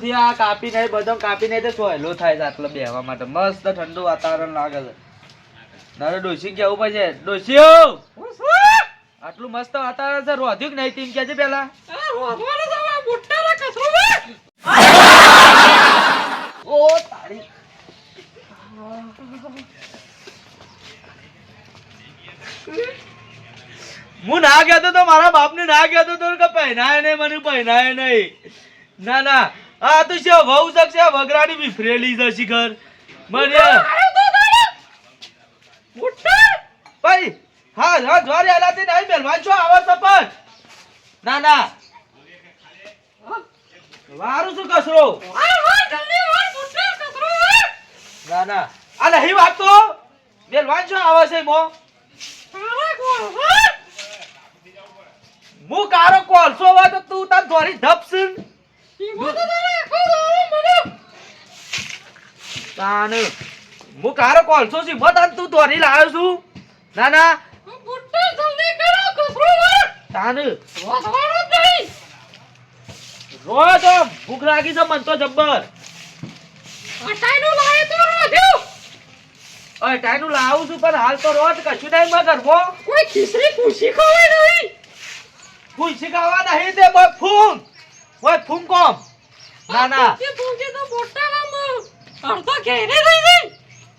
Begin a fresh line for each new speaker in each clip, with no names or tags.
થી આ કાપી નહીં બધો કાપી નહીં તો સોયલો થાય છે આટલો બેહવા માટે મસ્ત ઠંડુ વાતાવરણ લાગે છે નારે ડોશી કેવું પડશે ડોશીઓ આટલું મસ્ત વાતાવરણ છે રોધ્યું કે નહીં તીન કેજે પેલા ઓ તારી હું ના કહેતો તો મારા બાપને ના કહેતો તો કે પહેનાય નહીં મને પહેનાય નહીં ના ના આ તો છે વહુ શકશે વગરાની વિફરેલી છે શિખર મને ભાઈ હા હા જોરે આલાતી નહીં બેલવાન છો આવો સપન ના ના વારું શું કસરો ના ના આ નહીં વાત તો બેલવાન છો આવો છે મો મુ કારો કોલસો હોય તો તું તાર ધોરી ધપસન તાન મુ કારો કોલસો સી મત તું ધોરી લાવ્યો છું ના ના બુટ્ટા જલ્દી કરો કસરો તાન રોજ ભૂખ લાગી છે મન તો જબ્બર અટાઈનું લાવે તો રોજ્યો અટાઈનું લાવું છું પણ હાલ તો રોજ કશું નહીં મગર મો કોઈ ખીસરી પૂછી ખવાય નહીં પૂછી ખાવા નહીં તે બોય ફૂંક ઓય ફૂંક કોમ ના ના પૂંકી તો મોટા નામ અડધો ઘેરે રહી ગઈ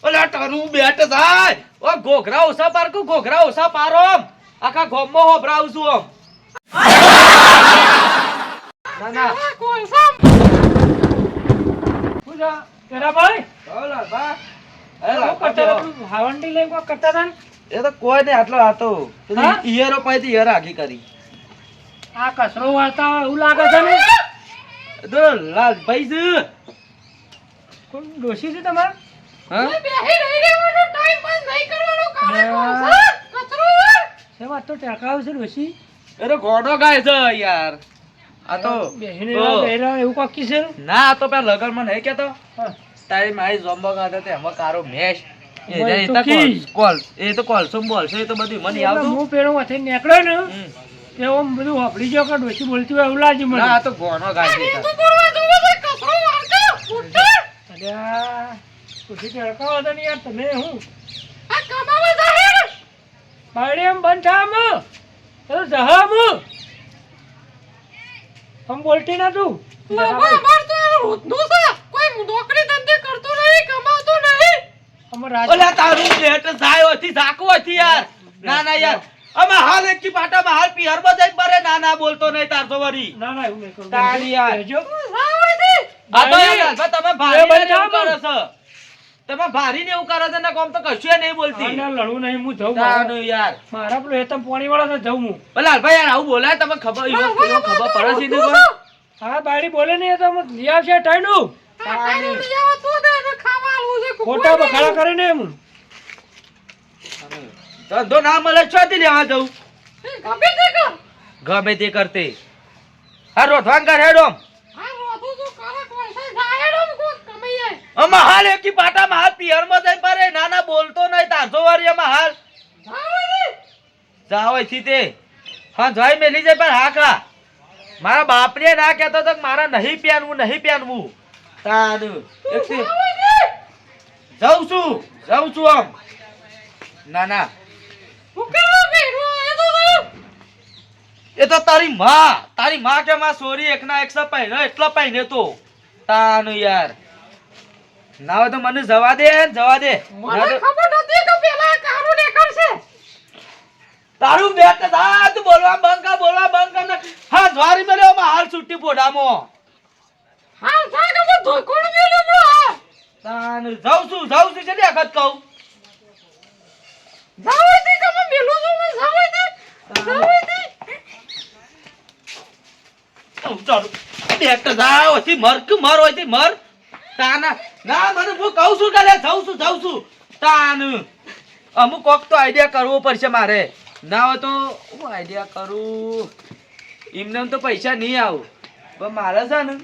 ઓલા તારું બેટ જાય ઓ ઘોઘરા ઓસા પાર કો ઘોઘરા ઓસા પારો આખા ગોમો હોભરાવ છું ઓમ ના ના કોણ સમ પૂજા તેરા ભાઈ ઓલા બા એલા કટા હાવંડી લઈ કો કટા તન એ તો કોઈ નહીં આટલો આતો ઈયરો પાઈથી ઈયર આગી કરી આ કસરો વાળતા એવું લાગે છે ને દો લાલ ભાઈ છે કોણ ડોશી છે તમાર હા બેહી રહી રહેવાનો ટાઈમ પાસ નહીં કરવાનો કારે કસરો છે વાત તો ટેકાવ છે ડોશી એ તો ગોડો ગાય છે યાર આ તો બેહીને બેરા એવું કોકી છે ના આ તો પે લગન માં નહીં કેતો તારી મારી જોમ્બો ગાતે તે હમ કારો મેશ એ તો કોલ એ તો કોલસો બોલ છે એ તો બધું મને આવતું હું પેરો માથે નીકળ્યો ને એ ઓમ બધું હોપડી જો કે ડોશી બોલતી હોય એવું લાજી મને ના આ તો ગોનો ગાય છે તો બોલવા જોવે છે કસરો વાળકા ફૂટા અલ્યા કુછી કેળકાવ તો નહીં યાર તમે હું આ કમાવા જાહેર બાડી એમ બંધામ તો જહામ હમ બોલતી ના તું બાબા માર તો રોજનું છે કોઈ નોકરી ધંધે કરતો નહીં કમાતો નહીં અમર રાજ ઓલા તારું પેટ જાય ઓથી ઝાકો ઓથી યાર ના ના યાર અમે હાલ એક કી પાટામાં હાલ પિયર માં જઈ બરે ના ના બોલતો નહીં તાર તો વરી ના ના એવું નહીં કરું તારી યાર જો લાવતી આ તો યાર તમે ભારી એવું કરો છો તમે ભારી ને એવું કરો છો ને કોમ તો કશું નહીં બોલતી ના લડું નહીં હું જઉં તાનું યાર મારા પેલો હેતમ પાણી વાળા તો જઉં હું ભલા ભાઈ યાર આવું બોલાય તમે ખબર ખબર પડે છે ને હા બાડી બોલે નહીં તો લઈ આવશે ટાઈનું ટાઈનું લઈ આવ તો દે ખાવાનું છે ખોટા બખાડા કરે ને એમ ધંધો ના મળે છોથી લેવા જવું ગમે તે કરતે હા રોધવાન કર હેડો હાલ એકી પાટામાં હાલ પિયર માં જઈ પારે નાના બોલતો નહીં તારજો વારિયામાં હાલ જાવ થી તે હા જઈ મેલી જાય પણ હા ખા મારા બાપને ના કહેતો તો મારા નહીં પહેનવું તાનું જાઉં છું આમ ના ના એ તો તારી માં કે માં સોરી એકના 100 પહેનો એટલો પહેને તો તાનું યાર ના હોય તો મને જવા દે મને ખબર નથી કે પેલા કારું દેખાડશે તારું બેટ થા તું બોલવા બંધ કર હા દ્વારી મેલ્યો માં હાલ છૂટી પોડામો હાલ થા કે હું ધોકોણ મેલ્યો બરો તાન જાઉં છું છે ને અખત કહું જાવ દે કે હું મેલું છું જાવ દે ચાલો બેટ થા ઓથી મર ઓથી મર તાના ના મને હું કહું છું કે લે જાઉં છું તાન અમુક કોક તો આઈડિયા કરવો પડશે મારે ના હોય તો હું આઈડિયા કરું એમને તો પૈસા નહીં આવું પણ મારે છે ને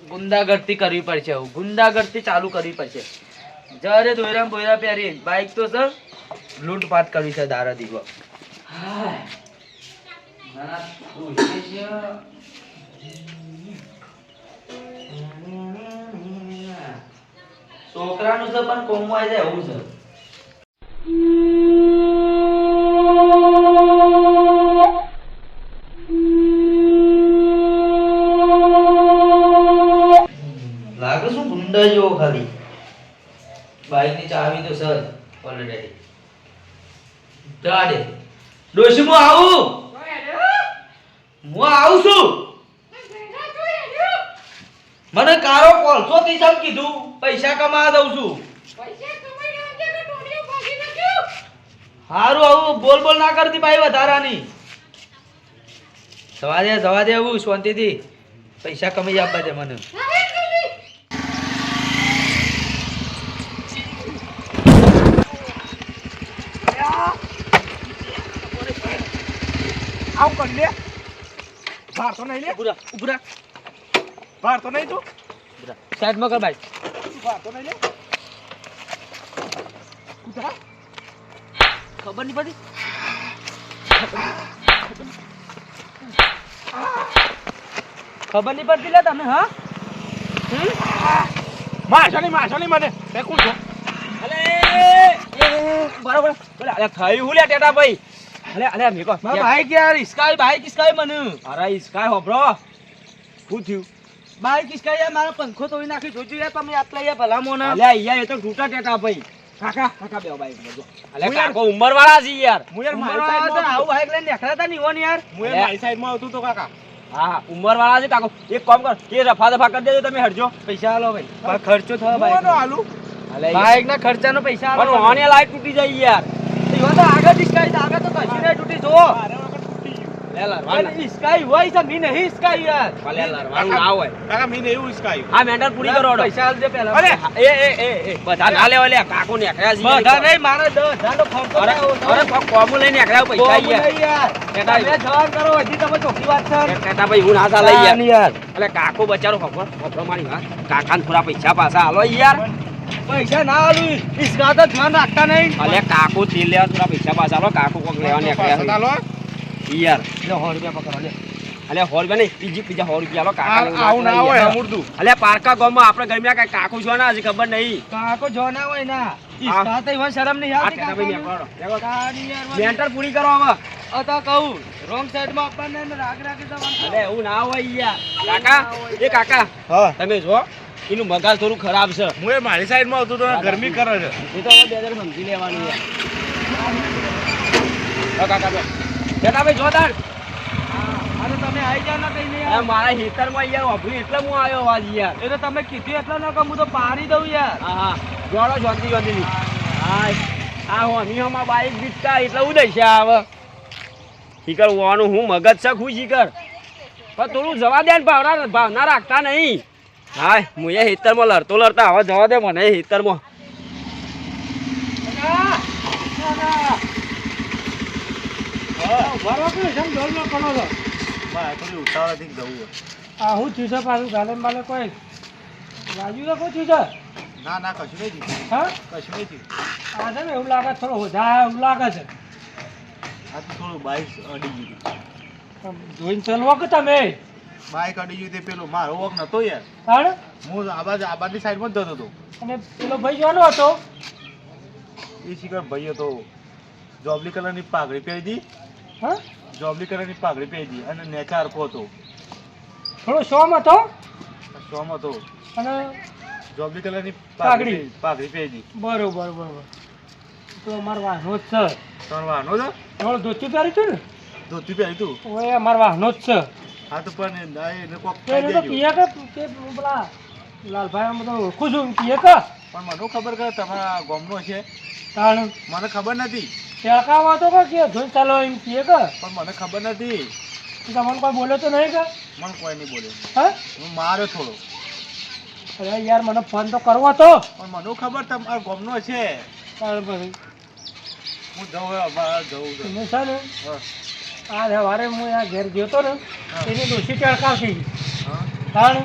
ગુંડાગર્દી કરવી પડશે ગુંડાગર્દી ચાલુ કરવી પડશે જરે દોયરા બોયરા પહેરી બાઈક તો સર લૂંટપાટ કરવી છે દારા દીવો છોકરાનું છે પણ કોમમાં આવી જાય એવું છે. લાગે શું ગુંડા જેવો ખાલી. બાઈકની ચાવી તો સર ઓલરેડી દાડે ડોશી હું આવું છું. મને કારો કોલસો થી સમ કીધું પૈસા કમાવા દઉં છું. હારું આવું બોલ બોલ ના કરતી ભાઈ વધારાની. જવા દે આવું શાંતિથી પૈસા કમાઈ આપવા દે મને.
આવ કર લે બહાર તો નહીં લે
ઉભરા
બહાર તો નહીં તું
સાઈડ માં કર ભાઈ.
બહાર તો નહીં લે કુતરા
ખબર નહીં પડી. ખબર નહીં પડતી લે તમે. હા
મારશો નહીં મને તે કોણ છો
અલે બરાબર બોલે અલે ખાઈ હું લે ટેટા ભાઈ. અલે મેકો
બાઈક યાર
ઇસ્કાઈ બાઈક ઇસ્કાઈ મને.
અરે ઇસ્કાય હોબરો શું થયું
બાઈક ઇસ્કાઈ યાર મારો પંખો તોડી નાખી જોજો યાર તમે આટલા યાર ભલા મોના.
અલે યાર એ તો તૂટા ટેટા ભાઈ કાકા બે બાઈક લેજો
અલે કાકો ઉંમર વાળા છે યાર.
હું યાર મારી સાઈડ
આવું બાઈક લઈને નીકળ્યા તા નીવન યાર.
હું યાર મારી સાઈડ માં આવતું તો કાકા
હા ઉંમર વાળા છે કાકો. એક કામ કર કે રફા દફા કરી દેજો તમે હટજો. પૈસા આલો ભાઈ ખર્ચો થયો બાઈક
કોનો આલુ
બાઈક ના ખર્ચાનો પૈસા આલો. પણ ઓને લાઈટ તૂટી જાય યાર. ઈવો તો આગળ ઇસ્કાઈ છે આગળ તો કશી નહીં તૂટી જો. લે લરવાન ઇસ્કાઈ હોય છે મી નહીં ઇસ્કાઈ યાર. ભલે લરવાન ના હોય
કાકા મીને એવું ઇસ્કાય
આ મેન્ટર પૂરી કરો પૈસા આલજે પહેલા.
અરે
એ બધા ના લેવા લે કાકો ને એકરા છે. બધા નહીં મારે 10,000 નો ખર્ચો. અરે કોમુ લઈને એકરા પૈસા યાર. કેટા બે જવાન કરો હજી તમે ચોખી વાત છે. કેટા ભાઈ હું ના ચાલે યાર. એટલે કાકો બચારો ખબર મારી વાત કાકાને થોડા પૈસા પાછા આલો યાર. પૈસા ના આલું ઇસકા તો ધ્યાન રાખતા નહીં. અલે કાકો તેલ લેવા થોડા પૈસા પાછા આલો. કાકો કોક લેવા ને એકરા
ચાલો
યાર લે 100 રૂપિયા પકડો લે. અલે 100 રૂપિયા નહીં બીજા 100 રૂપિયા આલો કાકા.
આવું ના હોય અમુરદું
અલે પારકા ગામમાં આપણે ગમ્યા કઈ કાકો જો ના હજી ખબર નહીં. કાકો જો ના હોય ના ઇસકા તો ઈવન શરમ નહીં આવતી. કાકા ભાઈ મેકડો દેખો ગાડી યાર મેન્ટર પૂરી કરો હવે. અતા કહું રોંગ સાઈડ માં આપણને રાગ રાખી દવાનું. અલે એવું ના હોય યાર કાકા
હા
તમે જો એનું મગાજ થોડું ખરાબ છે.
હું એ મારી સાઈડ માં આવતું તો ગરમી કરે છે
એ તો હવે 2000 સમજી લેવાનું યાર. કાકા બે બેટા ભાઈ જોદાર અરે તમે આવી જાવ ના કઈ નહીં. મારા ખેતરમાં યાર વાપરી એટલે હું આવ્યો આજ યાર. એ તો તમે કીધું એટલે ન કહું હું તો પાડી દઉં યાર. હા જોડો જોંતી હા આ હોની હમા બાઈક બીટકા એટલે ઉદય છે હવે શીકર હોવાનું હું મગજ છે ખુશ શીકર પણ થોડું જવા દે ને ભાવના રાખતા નહીં. હા હું એ ખેતરમાં લડતા હવે જવા દે મને ખેતરમાં.
ના કશું નહીં કશું નહીં
એવું લાગે થોડો વધારે એવું લાગે છે.
આ તો થોડું બાઈક અડી ગયું
જોઈને ચલવો કે તમે
બાઈક અડી ગયું તે પેલો મારો વોક નતો યાર. હું આબાદની સાઈડમાં જ જતો હતો
અને પેલો ભાઈ જોવાનો હતો
એ શિખર ભાઈ હતો જોબલી કલરની પાઘડી પહેરી દી.
હા
જોબલી કલરની પાઘડી પહેરી દી અને નેચા હરખો હતો
થોડો શોમ હતો
શોમ હતો
અને
જોબલી કલરની પાઘડી પહેરી દી.
બરોબર તો અમાર વાહનો જ છે.
ત્રણ વાહનો છે
થોડું ધોતી પહેરી તું ને
ધોતી પહેરી તું
ઓય અમાર વાહનો જ છે.
હા તો પણ એને કોક
તો પિયા કે પેલા લાલભાઈ આમ બધું ઓળખું છું પિયા
પણ મને ખબર કે તમારા ગામનો છે
તાણ
મને ખબર નથી.
ટેકાવા તો કે જોઈ ચાલો એમ પિયા
પણ મને ખબર નથી.
તમને કોઈ બોલ્યો તો નહીં કે
મને કોઈ નહીં બોલ્યો.
હા
હું માર્યો થોડો.
અરે યાર મને ફોન તો કરવો તો
પણ મને ખબર તમારા ગામનો છે.
તાણ પછી
હું જવું
તમે છે ને આ સવારે હું આ ઘેર ગયો તો ને એની ડોશી ટળકાવતી તાણ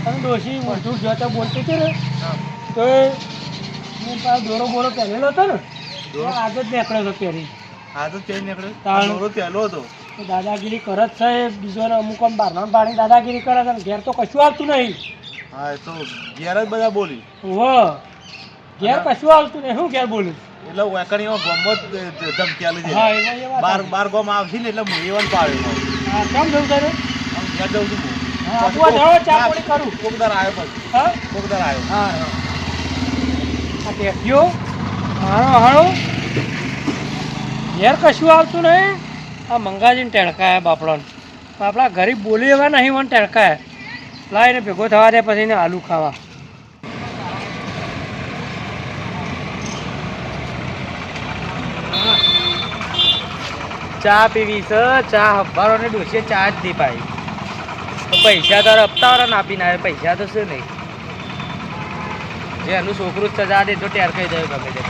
અને ડોશી ઊંધું જોતો બોલતી હતી ને તો હું પાછો દોરો બોરો પહેરેલો હતો ને આજ જ નીકળ્યો હતો પહેરી.
હા તો ત્યાં નીકળ્યો દોરો પહેલો હતો.
દાદાગીરી કરે જ છે બીજો અમુક આમ બહારના પાણી દાદાગીરી કરે છે ઘેર તો કશું આવતું નહીં.
હા એ તો ઘેર જ બધા બોલી
ઘેર કશું આવતું નહીં શું ઘેર બોલું
એટલે વેકણીઓ ગમો ધમકી આલી દે
હા એમાં
બાર ગમ આવશે ને એટલે હું એવન પાડ્યો
હા કેમ જવું તારે
ઘેર જઉં છું
હા આપવા જાવ ચા પાણી કરું
કોકદાર આવ્યો પછી
હા
કોકદાર આવ્યો
હા આ ટેક્યો મારો હાળો ઘેર કશું આવતું નહીં આ મંગાજીને ટેણકાયા બાપડાને બાપડા ગરીબ બોલી એવા નહીં મને ટેણકાયા લાવીને ભેગો થવા દે પછી એને આલુ ખાવા ચા પીવી છે ચા હબ્બારો ને ડોસીએ ચા જ દી પાઈ તો પૈસા તારે હપ્તા વાળા આપીને આવે પૈસા તો શું નહીં જે એનું છોકરું જ સજા દે તો ટેર કહી જાય ગમે તે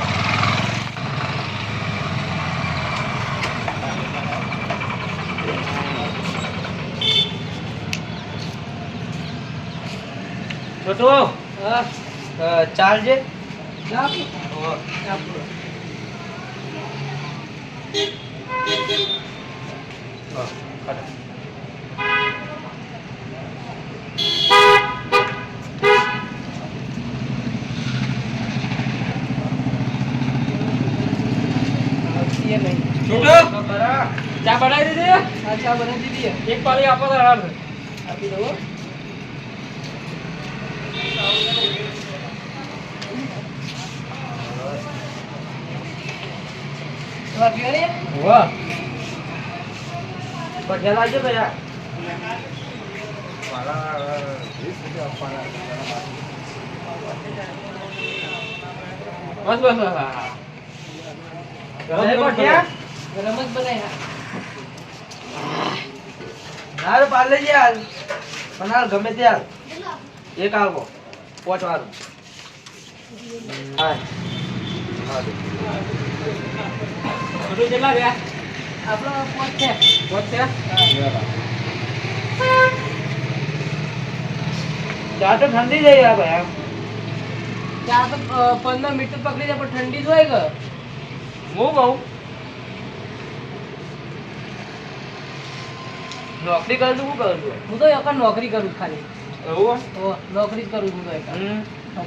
છોટો ચાલજે ચા બનાવી દીધી હા ચા બનાવી દીધી એક પાલી આપો તો આપી દઉં વાહ बढ़िया लागे भैया बस बस गरम गरम જ બનાયા નાર પાલે જે હાલ બનાલ ગમે તે હાલ એક આવો પોચ વાળું હા હા બધું કેટલા ગયા આપણો પોચ છે ચા તો ઠંડી જાય યાર ભાઈ ચા તો 15 મિનિટ પકડી જાય પણ ઠંડી જ હોય કે હું બહુ નોકરી કરું છું શું કરું છું હું તો એક નોકરી કરું ખાલી એવું નોકરી જ કરું છું તો એક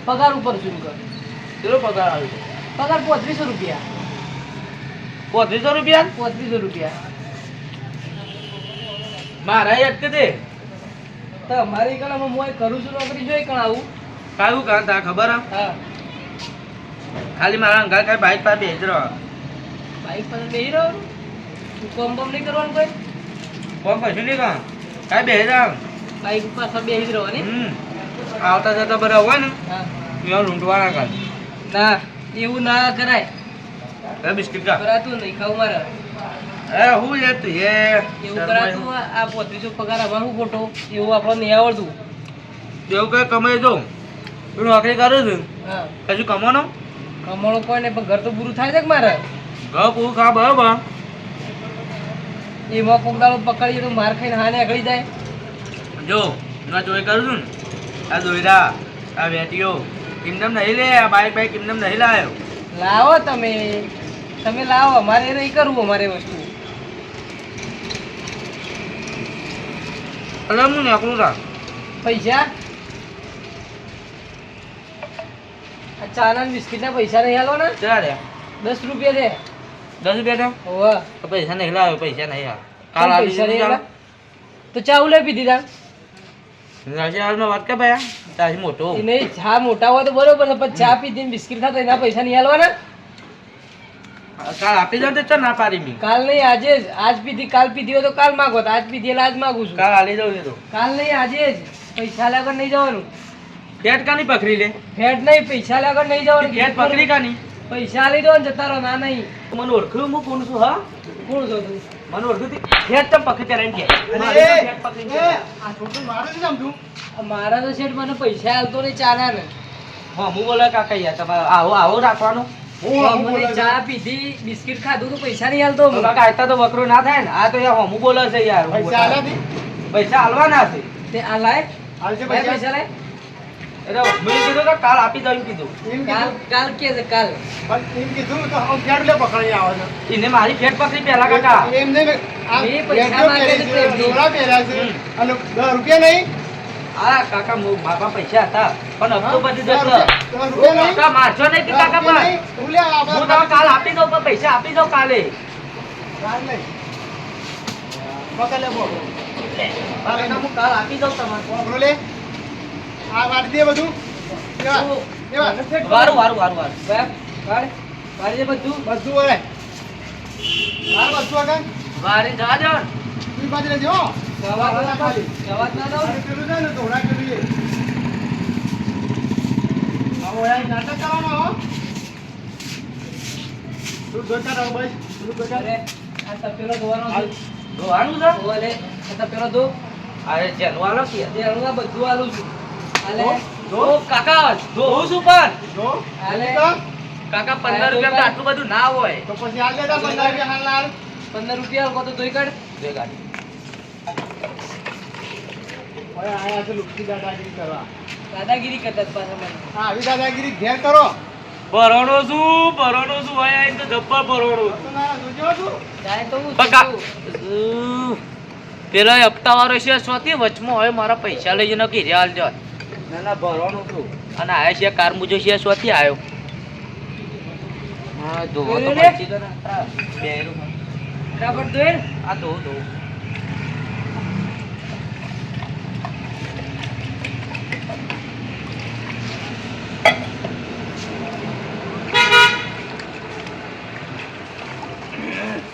પગાર ઉપર છું કેટલો પગાર આવે પગાર 3500 રૂપિયા 3500 રૂપિયા 3500 રૂપિયા મારા યાદ કે દે તો મારી કણામાં હું કરું છું નોકરી જોઈ કણ આવું કાયું કાં તા ખબર હા ખાલી મારા અંગાર કઈ બાઈક પર બેસી રહ્યો બાઈક પર બેસી રહ્યો કોમ બમ નહીં કરવાનું કોઈ કોમ કશું નહીં કાં કાંઈ બેસી રહ્યો બાઈક ઉપર સબ બેસી રહ્યો ને આવતા જતા બધા હોય ને હા એવા લૂંટવાના કાલ ના એવું ના કરાય બિસ્કિટ કા કરાતું નહીં ખાવું મારે હું યાર તું એવું કરાતું આ 3500 પગાર અમારું ખોટો એવું આપણને નહીં આવડતું એવું કઈ કમાઈ દઉં તું નોકરી કરું છું હા કશું કમાનો કોઈ નહીં પણ ઘર તો પૂરું થાય છે કે મારે ઘર પૂરું ખા બરાબર એમાં કોક દાડો પકડીએ તો માર ખાઈને હાને આગળી જાય જો હું ચોરી કરું છું ને આ દોયડા આ વેટીઓ કિમનમ નહીં લે આ બાઈક કિમનમ નહીં લાવ્યો લાવો તમે લાવો અમારે નહીં કરવું અમારે વસ્તુ અરે હું નાખું તા પૈસા આ ચાના બિસ્કિટના પૈસા નહીં હાલો ને ચાલે 10 રૂપિયા છે 10 રૂપિયા છે ઓવા પૈસા નહીં લાવ્યો પૈસા નહીં હાલ કાલ પૈસા નહીં તો ચા ઉલે પીધી તા રાજ્યનો વાત કે ભાઈ તાજી મોટો નહીં ચા મોટા હોય તો બરોબર છે પણ ચા પીધી બિસ્કિટ ખાતા એના પૈસા નહીં હાલવાના કાલ આપી દો તો ના પાડી મી કાલ નહીં આજે જ આજ પીધી કાલ પીધી હોય તો કાલ માંગો આજ પીધી એટલે આજ માંગુ છું કાલ આલી દઉં તો કાલ નહીં આજે જ પૈસા લાગર નહીં જવાનું ફેટ કાની પકડી લે ફેટ નહીં પૈસા લાગર નહીં જવાનું ફેટ પકડી કાની પૈસા લઈ દો ને જતા રહો ના નહીં મને ઓળખ્યું હું કોણ છું હા કોણ છો તું મને ઓળખ્યું ફેટ તો પકડી ત્યારે કે ફેટ પકડી આ છોટું મારે જ સમજું મારા તો શેઠ મને પૈસા આવતો નહીં ચાના ને હા હું બોલે કાકા યાર તમારે આવો રાખવાનો હું ચા પીધી બિસ્કિટ ખાધું તો પૈસા નહીં હાલતો કાકા આયતા તો વકરો ના થાય ને આ તો યાર હું બોલે છે યાર પૈસા હાલવાના છે તે આ લાય હાલશે પૈસા લાય અરે મેં કીધું તો કાલ આપી દઉં કીધું કાલ કે છે કાલ પણ એમ કીધું તો હું ફેટ લે પકડી આવે છે એને મારી ફેટ પકડી પહેલા કાકા એમ નહીં આ પૈસા માંગે છે ડોળા પહેર્યા છે અને 10 રૂપિયા નહીં હા કાકા મારા પૈસા હતા પણ હપ્તો બધી જતો
રૂપિયા નહીં?
કાકા મારશો નહીં કે કાકા પણ
તું લે આ
હું તમે કાલ આપી દઉં પણ પૈસા આપી દઉં કાલે
કાલ નહીં. પકડ લે બોલ.
કાકા હું કાલ આપી દઉં તમારે
બોલો લે. આ વાળી દે બધું. એવા.
વારું વારું વારું વારું વારી બધું
બધું વળે. મારું બધું આગળ.
વારી જા દો
તું બાજુ લેજો હો.
જવાબ ના દો જવાબ ના દો
અરે પેલું છે ને ધોળા પેલું એ. આ ઓયા નાટક કરવાનો હો. તું જોતા રહો ભાઈ. તું જોતા
અરે આ તપેલો ધોવાનો છે ધોવાનું છે ઓલે આ તપેલો ધો અરે જેનું આલો કે જેનું આ બધું આલું છું આલે ધો કાકા ધોઉં છું પણ
જો.
આલે
તો
કાકા 15 રૂપિયા તો આટલું બધું ના હોય
તો પછી હાલ દેતા 15 રૂપિયા હાલ લાલ.
15 રૂપિયા કો તો ધોઈ કાઢ ધોઈ કાઢ
ઓય આયા છે લુકતી દાદાગીરી કરવા.
દાદાગીરી કરતા જ પાછા મને
હા આવી દાદાગીરી ઘેર કરો.
ભરોણો છું ભાઈ આઈ તો જબ્બર ભરોણો
તો ના જોજો તું.
જાય તો હું પેલો હપ્તા વાળો છે સ્વાતી વચમાં હવે મારા પૈસા લઈ જઈને ઘેરે હાલ જાય ના ના ભરવાનો છું અને આયા છે કાર મુજો છે સ્વાતી આવ્યો હા ધોવો તો પછી તો ના બેરું બરાબર દોય આ ધો ધો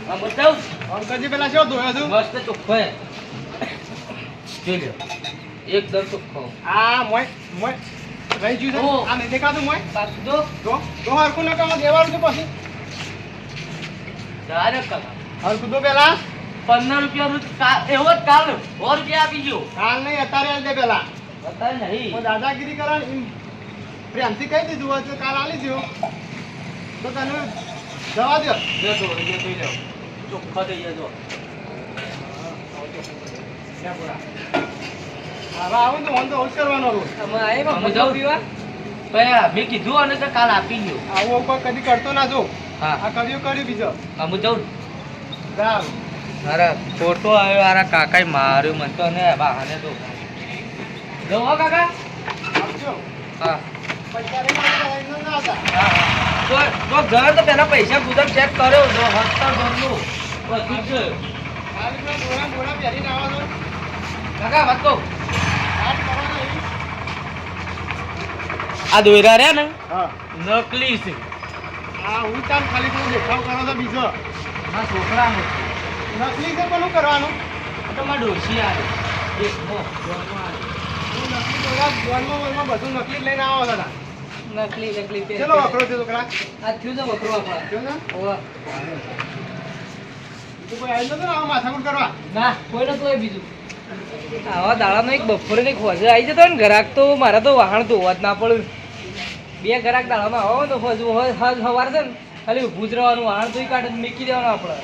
આ બતાવ
અંકલજી પેલા શું ધોયો છું?
મસ્ત ચોખ્ખો હે જોઈ લો એકદમ ચોખ્ખો
આ મોય રહી ગયું છે.
ઓહ.
આ નહીં દેખાતું મોય.
પાછું દો
તો હરખું ન કામ દેવાનું છે પછી.
ડાયરેક્ટ કાકા
હરખું તો પેલા
15 રૂપિયાનું એવો જ કાલ 100 રૂપિયા આપી ગયો
કાલ નહીં અત્યારે આલી દે પેલા.
બતાય નહીં
તો દાદાગીરી કરે એમ પ્રેમથી કહી દીધું હોય તો કાલ આલી દ્યો. તો તને જવા દો.
જો તો એ જોઈ લો ચોખ્ખો થઈ જજો
હવે આવું તો હું તો હોશ કરવાનો રોજ.
અમે જાઉં પીવા ભયા મેં કીધું અને તો કાલ આપી ગયો
આવું કોઈ કદી કરતો ના જો.
હા
આ કર્યું બીજો.
અમે જાઉં
સારું.
અરે ફોટો આવ્યો આરા કાકાએ માર્યું મને તો ને બહાને તો જો હો કાકા
આપજો.
હા
પૈસા લઈને આવતા ના હતા.
તો ઘર તો પેલા પૈસા ગુજર ચેક કર્યો જો હસ્તર ઘરનું બધું જ
ખાલી પેલા ડોળા પહેરીને આવવાનો.
કાકા વાત કહું
હાથ કરવાનો એવી.
આ દોયરા રહ્યા ને
હા.
નકલી છે
હા હું ચાલ ખાલી પેલો દેખાવ કરો તો બીજો.
હા છોકરા
નકલી છે પણ શું કરવાનું?
તો માં ડોસી આવે એક મો
હું નકલી ડોળા બોલમાં બધું નકલી જ લઈને આવો દાદા.
નકલી નકલી
ચલો વખરો છે છોકરા.
આ થયું છે વકરો આપણા
જો ને
ઓવા
બીજું કોઈ આવી નતું ને આવા માથાકૂટ કરવા.
ના કોઈ નતું હોય બીજું આવા દાડાનો એક બપોરે ને ખોજે આવી જતો ને ઘરાક તો મારા તો વાહણ ધોવા જ ના પડ્યું બે ઘરાક દાડામાં આવો ને ખોજવું હોય સવાર છે ને ખાલી ઊભું જ રહેવાનું વાહણ ધોઈ કાઢે મૂકી દેવાનું આપણે